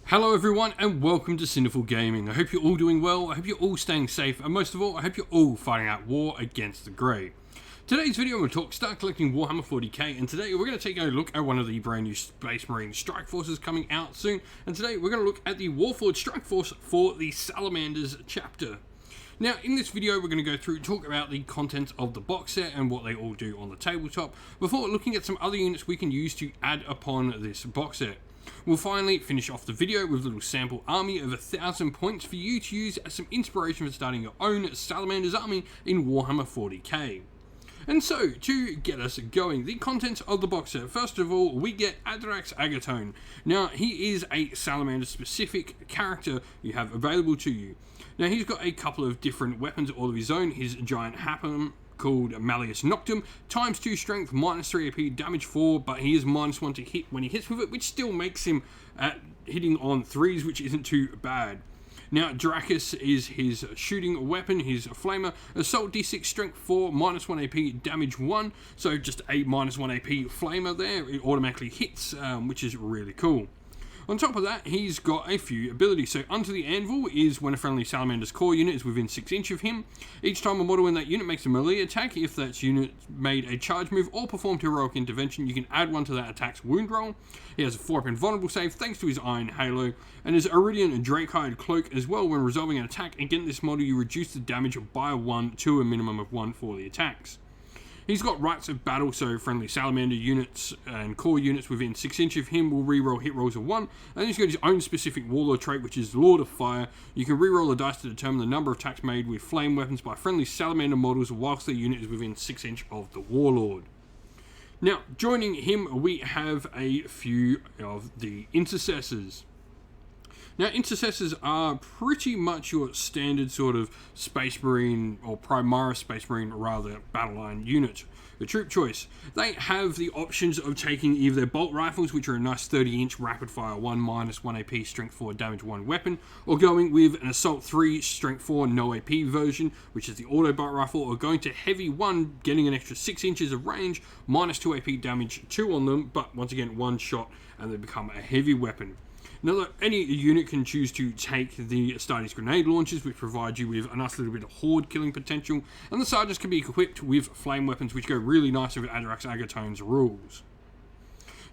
Hello everyone and welcome to Sinful Gaming. I hope you're all doing well, I hope you're all staying safe, and most of all, I hope you're all fighting out war against the Grey. Today's video we'll talk start collecting Warhammer 40k, and today we're going to take a look at one of the brand new Space Marine Strike Forces coming out soon, and today we're going to look at the Warforged Strike Force for the Salamanders chapter. Now, in this video, we're going to go through and talk about the contents of the box set and what they all do on the tabletop, before looking at some other units we can use to add upon this box set. We'll finally finish off the video with a little sample army of 1,000 points for you to use as some inspiration for starting your own Salamanders army in Warhammer 40k. And so, to get us going, the contents of the box set. First of all, we get Adrax Agatone. Now, he is a Salamander-specific character you have available to you. Now, he's got a couple of different weapons all of his own. His giant Happen called Malleus Noctum, times 2 strength, minus 3 AP, damage 4, but he is minus 1 to hit when he hits with it, which still makes him hitting on 3s, which isn't too bad. Now, Dracus is his shooting weapon, his flamer, assault d6, strength 4, minus 1 AP, damage 1, so just a minus 1 AP flamer there, it automatically hits, which is really cool. On top of that, he's got a few abilities. So, Unto the Anvil is when a friendly Salamander's core unit is within 6 inches of him. Each time a model in that unit makes a melee attack, if that unit made a charge move or performed heroic intervention, you can add 1 to that attack's wound roll. He has a 4-up invulnerable save thanks to his Iron Halo, and his Iridian Drakehide Cloak as well. When resolving an attack against this model, you reduce the damage by 1 to a minimum of 1 for the attacks. He's got Rites of Battle, so friendly Salamander units and core units within 6 inches of him will reroll hit rolls of 1. And he's got his own specific Warlord trait, which is Lord of Fire. You can reroll the dice to determine the number of attacks made with flame weapons by friendly Salamander models whilst their unit is within 6 inches of the Warlord. Now, joining him, we have a few of the Intercessors. Now, Intercessors are pretty much your standard sort of Space Marine, or Primaris Space Marine, rather, battle line unit. The troop choice. They have the options of taking either their bolt rifles, which are a nice 30-inch rapid-fire 1 minus 1 AP, strength 4, damage 1 weapon, or going with an assault 3, strength 4, no AP version, which is the auto bolt rifle, or going to heavy 1, getting an extra 6 inches of range, minus 2 AP, damage 2 on them, but once again, 1 shot, and they become a heavy weapon. Now, any unit can choose to take the Astartes grenade launchers, which provide you with a nice little bit of horde killing potential, and the Sergeants can be equipped with flame weapons, which go really nice with Adrax Agatone's rules.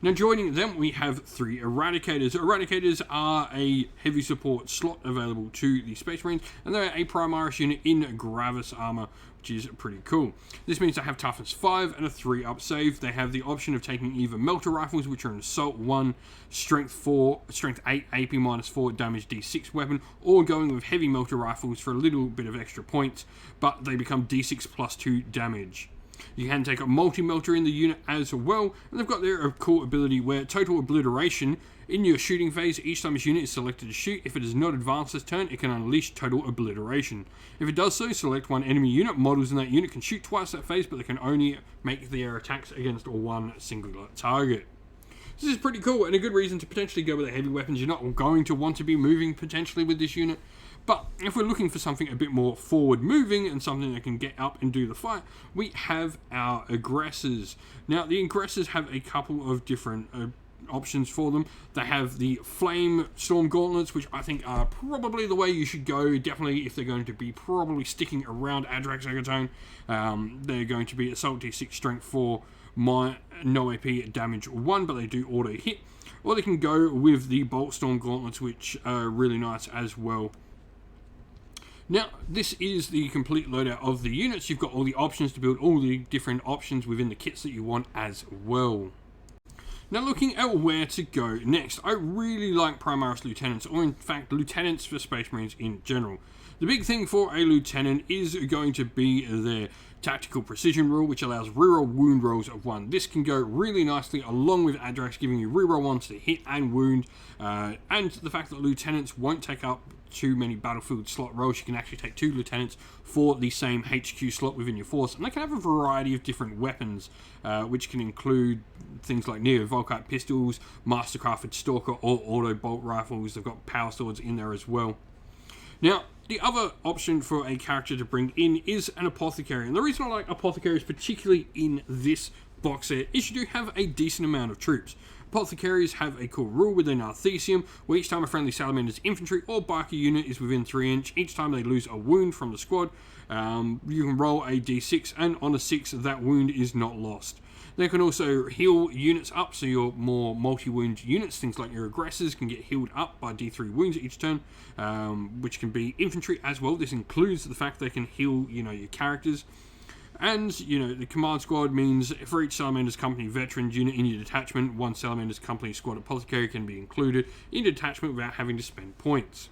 Now, joining them, we have 3 Eradicators. Eradicators are a heavy support slot available to the Space Marines, and they're a Primaris unit in Gravis armor, which is pretty cool. This means they have toughness 5 and a 3-up save. They have the option of taking either Melter Rifles, which are an assault 1, strength 4, strength 8, AP minus 4, damage d6 weapon, or going with heavy Melter Rifles for a little bit of extra points, but they become d6 plus 2 damage. You can take a multi-melter in the unit as well, and they've got their cool ability where total obliteration. In your shooting phase, each time this unit is selected to shoot, if it does not advance this turn, it can unleash total obliteration. If it does so, select 1 enemy unit. Models in that unit can shoot twice that phase, but they can only make their attacks against 1 singular target. This is pretty cool, and a good reason to potentially go with the heavy weapons. You're not going to want to be moving potentially with this unit. But if we're looking for something a bit more forward moving and something that can get up and do the fight, we have our Aggressors. Now, the Aggressors have a couple of different options for them. They have the Flame Storm Gauntlets, which I think are probably the way you should go. Definitely, if they're going to be probably sticking around Adrax Agatone, they're going to be Assault D6, Strength 4, no AP, damage 1, but they do auto hit. Or they can go with the Bolt Storm Gauntlets, which are really nice as well. Now, this is the complete loadout of the units. You've got all the options to build all the different options within the kits that you want as well. Now, looking at where to go next, I really like Primaris Lieutenants, or in fact, Lieutenants for Space Marines in general. The big thing for a Lieutenant is going to be their Tactical Precision rule, which allows reroll wound rolls of 1. This can go really nicely along with Adrax, giving you reroll 1s to hit and wound, and the fact that Lieutenants won't take up too many battlefield slot rolls. You can actually take 2 lieutenants for the same HQ slot within your force, and they can have a variety of different weapons, which can include things like Neo-Volkite pistols, Mastercrafted Stalker, or auto bolt rifles. They've got power swords in there as well. Now, the other option for a character to bring in is an Apothecary, and the reason I like Apothecaries particularly in this box set is you do have a decent amount of troops. Apothecaries have a cool rule within Arthesium, where each time a friendly Salamander's infantry or biker unit is within 3 inch, each time they lose a wound from the squad, you can roll a d6, and on a 6 that wound is not lost. They can also heal units up, so your more multi-wound units, things like your aggressors, can get healed up by d3 wounds each turn, which can be infantry as well. This includes the fact they can heal, your characters. And, the command squad means for each Salamander's Company veteran unit in your detachment, one Salamander's Company squad apothecary can be included in the detachment without having to spend points.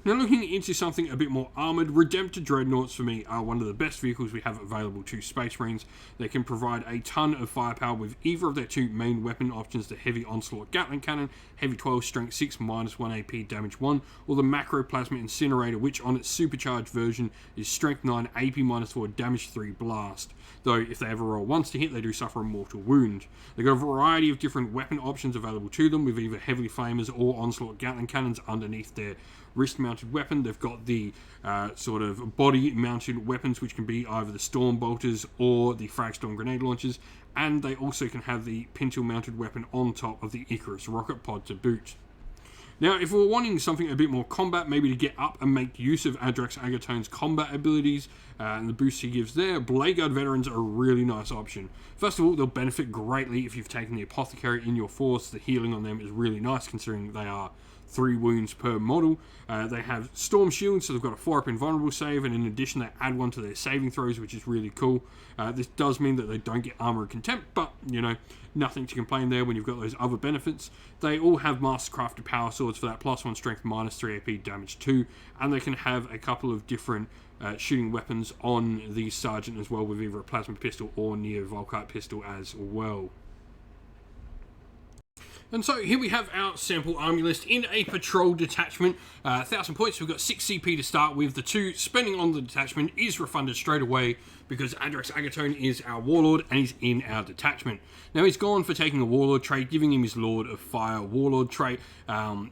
Now, looking into something a bit more armoured, Redemptor Dreadnoughts for me are one of the best vehicles we have available to Space Marines. They can provide a ton of firepower with either of their two main weapon options, the Heavy Onslaught Gatling Cannon, Heavy 12, Strength 6, -1 AP, Damage 1, or the Macro Plasma Incinerator, which on its supercharged version is Strength 9, AP, -4, Damage 3, Blast. Though, if they ever roll once to hit, they do suffer a mortal wound. They've got a variety of different weapon options available to them, with either Heavy Flamers or Onslaught Gatling Cannons underneath their wrist-mounted weapon. They've got the sort of body-mounted weapons, which can be either the Storm Bolters or the Fragstorm Grenade Launchers, and they also can have the pintle-mounted weapon on top of the Icarus rocket pod to boot. Now, if we're wanting something a bit more combat, maybe to get up and make use of Adrax Agatone's combat abilities and the boost he gives there, Blade Guard Veterans are a really nice option. First of all, they'll benefit greatly if you've taken the Apothecary in your force. The healing on them is really nice, considering they are 3 wounds per model. They have Storm Shield, so they've got a 4-up invulnerable save, and in addition they add one to their saving throws, which is really cool. This does mean that they don't get Armor of Contempt, but, nothing to complain there when you've got those other benefits. They all have Mastercrafted Power Swords for that +1 Strength, -3 AP, Damage 2, and they can have a couple of different shooting weapons on the Sergeant as well, with either a Plasma Pistol or Neo Volkite Pistol as well. And so here we have our sample army list in a patrol detachment. 1,000 points, we've got 6 CP to start with. The 2 spending on the detachment is refunded straight away because Adrax Agatone is our warlord and he's in our detachment. Now he's gone for taking a warlord trait, giving him his Lord of Fire warlord trait.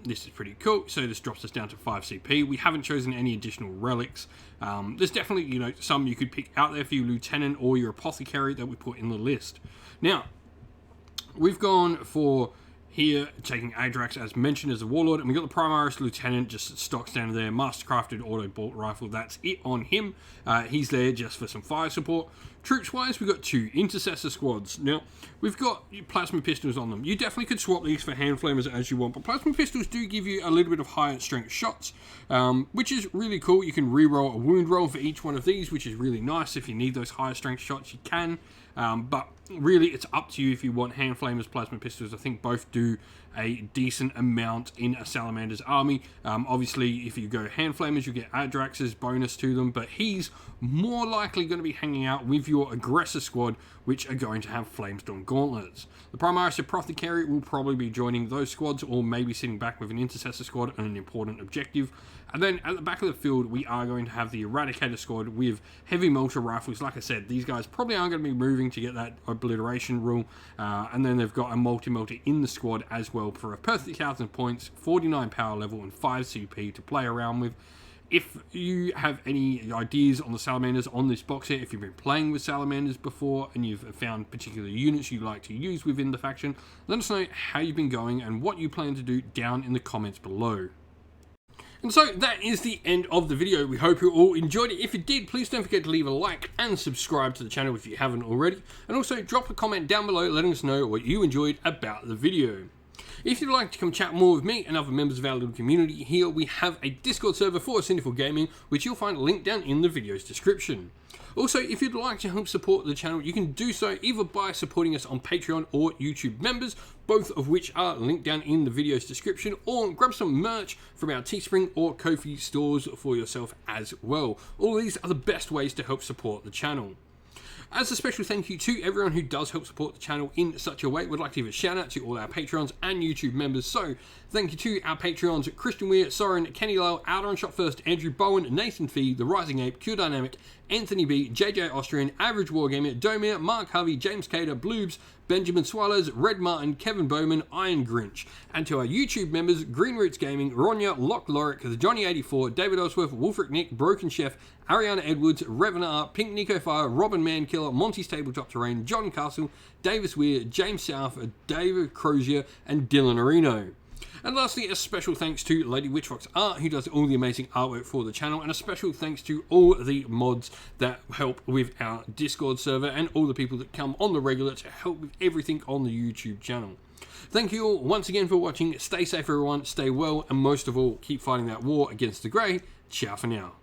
This is pretty cool, so this drops us down to 5 CP. We haven't chosen any additional relics. There's definitely, some you could pick out there for your lieutenant or your apothecary that we put in the list. Now, we've gone for here, taking Adrax as mentioned as a warlord, and we've got the Primaris Lieutenant, just stock standard there, Mastercrafted Auto Bolt Rifle, that's it on him. He's there just for some fire support. Troops-wise, we've got 2 Intercessor squads. Now, we've got Plasma Pistols on them. You definitely could swap these for Hand Flamers as you want, but Plasma Pistols do give you a little bit of higher strength shots, which is really cool. You can re-roll a wound roll for each one of these, which is really nice. If you need those higher strength shots, you can. But really, it's up to you if you want Hand Flamers, Plasma Pistols. I think both do a decent amount in a Salamander's army. Obviously, if you go Hand Flamers, you get Adrax's bonus to them, but he's more likely going to be hanging out with your Aggressor squad, which are going to have Flamestorm Gauntlets. The Primaris Apothecary will probably be joining those squads, or maybe sitting back with an Intercessor squad on an important objective. And then at the back of the field, we are going to have the Eradicator squad with Heavy Mortar Rifles. Like I said, these guys probably aren't going to be moving to get that Obliteration rule. And then they've got a Multi-Melter in the squad as well for a 30,000 points, 49 power level, and 5 CP to play around with. If you have any ideas on the Salamanders on this box set, if you've been playing with Salamanders before and you've found particular units you'd like to use within the faction, let us know how you've been going and what you plan to do down in the comments below. And so that is the end of the video. We hope you all enjoyed it. If you did, please don't forget to leave a like and subscribe to the channel if you haven't already. And also drop a comment down below letting us know what you enjoyed about the video. If you'd like to come chat more with me and other members of our little community here, we have a Discord server for Sinful Gaming, which you'll find linked down in the video's description. Also, if you'd like to help support the channel, you can do so either by supporting us on Patreon or YouTube members, both of which are linked down in the video's description, or grab some merch from our Teespring or Ko-fi stores for yourself as well. All these are the best ways to help support the channel. As a special thank you to everyone who does help support the channel in such a way, we'd like to give a shout out to all our Patreons and YouTube members. So, thank you to our Patreons, Christian Weir, Soren, Kenny Lyle, Outer on Shot First, Andrew Bowen, Nathan Fee, The Rising Ape, Q Dynamic, Anthony B, JJ Austrian, Average Wargamer, Domir, Mark Harvey, James Cater, Bloobs, Benjamin Swallows, Red Martin, Kevin Bowman, Iron Grinch. And to our YouTube members, Green Roots Gaming, Ronya, Lock Lorick, The Johnny84, David Osworth, Wolfric Nick, Broken Chef, Ariana Edwards, Revenar, Pink Nico Fire, Robin Mankiller, Monty's Tabletop Terrain, John Castle, Davis Weir, James South, David Crozier, and Dylan Areno. And lastly, a special thanks to Lady Witchfox Art, who does all the amazing artwork for the channel, and a special thanks to all the mods that help with our Discord server and all the people that come on the regular to help with everything on the YouTube channel. Thank you all once again for watching. Stay safe everyone, stay well, and most of all, keep fighting that war against the grey. Ciao for now.